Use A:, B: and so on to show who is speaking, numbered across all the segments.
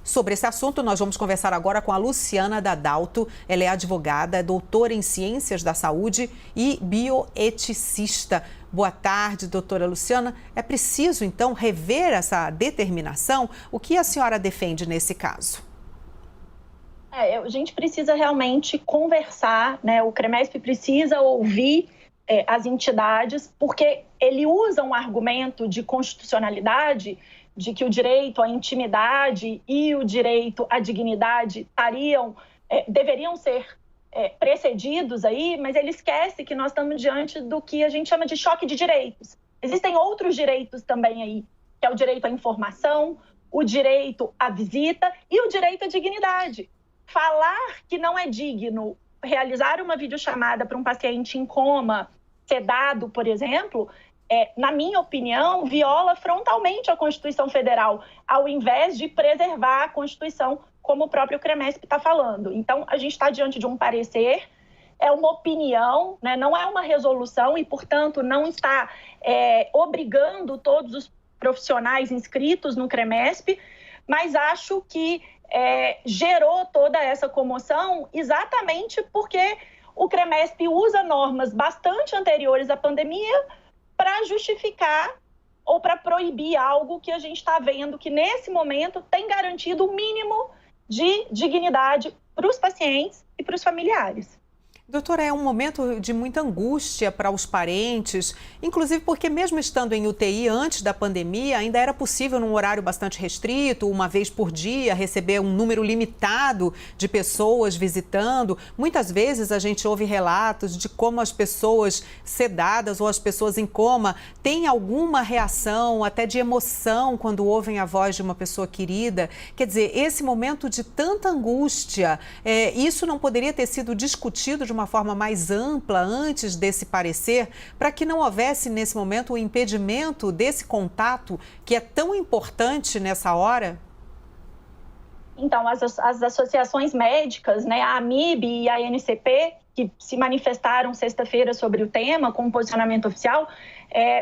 A: Sobre esse assunto, nós vamos conversar agora com a Luciana Dadalto. Ela é advogada, doutora em Ciências da Saúde e bioeticista. Boa tarde, doutora Luciana. É preciso, então, rever essa determinação? O que a senhora defende nesse caso?
B: A gente precisa realmente conversar, né? O CREMESP precisa ouvir as entidades, porque ele usa um argumento de constitucionalidade, de que o direito à intimidade e o direito à dignidade deveriam ser precedidos aí, mas ele esquece que nós estamos diante do que a gente chama de choque de direitos. Existem outros direitos também aí, que é o direito à informação, o direito à visita e o direito à dignidade. Falar que não é digno realizar uma videochamada para um paciente em coma, sedado, por exemplo, na minha opinião, viola frontalmente a Constituição Federal, ao invés de preservar a Constituição, como o próprio CREMESP está falando. Então, a gente está diante de um parecer, é uma opinião, né? Não é uma resolução e, portanto, não está obrigando todos os profissionais inscritos no CREMESP, mas acho que gerou toda essa comoção exatamente porque o CREMESP usa normas bastante anteriores à pandemia para justificar ou para proibir algo que a gente está vendo que, nesse momento, tem garantido o mínimo de dignidade para os pacientes e para os familiares.
A: Doutora, é um momento de muita angústia para os parentes, inclusive porque mesmo estando em UTI antes da pandemia, ainda era possível, num horário bastante restrito, uma vez por dia, receber um número limitado de pessoas visitando. Muitas vezes a gente ouve relatos de como as pessoas sedadas ou as pessoas em coma têm alguma reação, até de emoção, quando ouvem a voz de uma pessoa querida. Quer dizer, esse momento de tanta angústia, isso não poderia ter sido discutido de uma forma mais ampla antes desse parecer, para que não houvesse nesse momento o impedimento desse contato que é tão importante nessa hora?
B: Então, as associações médicas, né, a AMIB e a NCP, que se manifestaram sexta-feira sobre o tema, com um posicionamento oficial,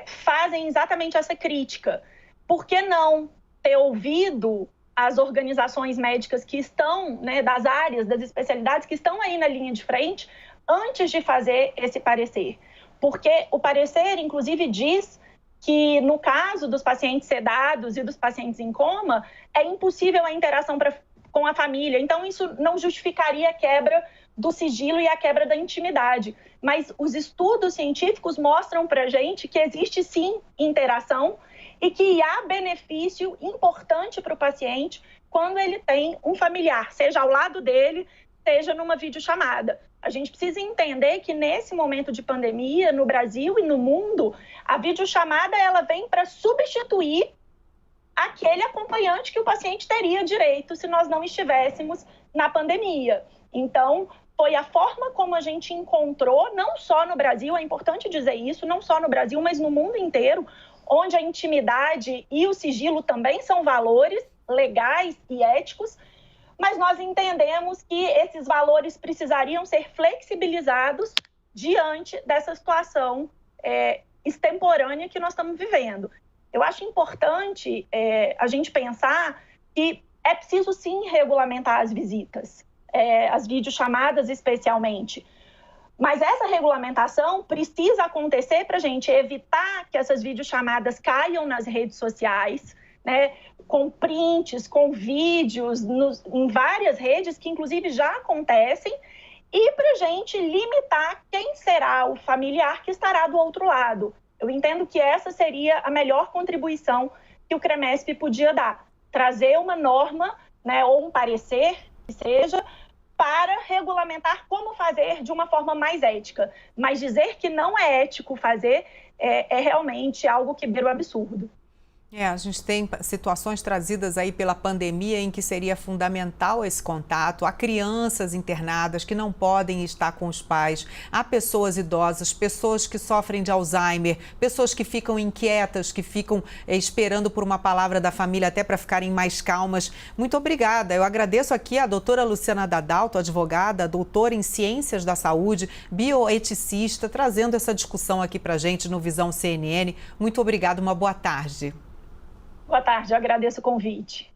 B: fazem exatamente essa crítica. Por que não ter ouvido as organizações médicas que estão, né, das áreas, das especialidades que estão aí na linha de frente, antes de fazer esse parecer? Porque o parecer, inclusive, diz que, no caso dos pacientes sedados e dos pacientes em coma, é impossível a interação com a família. Então, isso não justificaria a quebra do sigilo e a quebra da intimidade. Mas os estudos científicos mostram para a gente que existe, sim, interação e que há benefício importante para o paciente quando ele tem um familiar, seja ao lado dele, seja numa videochamada. A gente precisa entender que, nesse momento de pandemia, no Brasil e no mundo, a videochamada ela vem para substituir aquele acompanhante que o paciente teria direito se nós não estivéssemos na pandemia. Então, foi a forma como a gente encontrou, não só no Brasil, é importante dizer isso, não só no Brasil, mas no mundo inteiro, onde a intimidade e o sigilo também são valores legais e éticos, mas nós entendemos que esses valores precisariam ser flexibilizados diante dessa situação extemporânea que nós estamos vivendo. Eu acho importante a gente pensar que é preciso, sim, regulamentar as visitas, as videochamadas especialmente. Mas essa regulamentação precisa acontecer para a gente evitar que essas videochamadas caiam nas redes sociais, né, com prints, com vídeos, em várias redes que, inclusive, já acontecem, e para a gente limitar quem será o familiar que estará do outro lado. Eu entendo que essa seria a melhor contribuição que o CREMESP podia dar, trazer uma norma, né, ou um parecer, que seja, para regulamentar como fazer de uma forma mais ética. Mas dizer que não é ético fazer é realmente algo que beira o absurdo.
A: A gente tem situações trazidas aí pela pandemia em que seria fundamental esse contato. Há crianças internadas que não podem estar com os pais, há pessoas idosas, pessoas que sofrem de Alzheimer, pessoas que ficam inquietas, que ficam esperando por uma palavra da família até para ficarem mais calmas. Muito obrigada. Eu agradeço aqui a doutora Luciana Dadalto, advogada, doutora em Ciências da Saúde, bioeticista, trazendo essa discussão aqui para a gente no Visão CNN. Muito obrigada, uma boa tarde.
B: Boa tarde, eu agradeço o convite.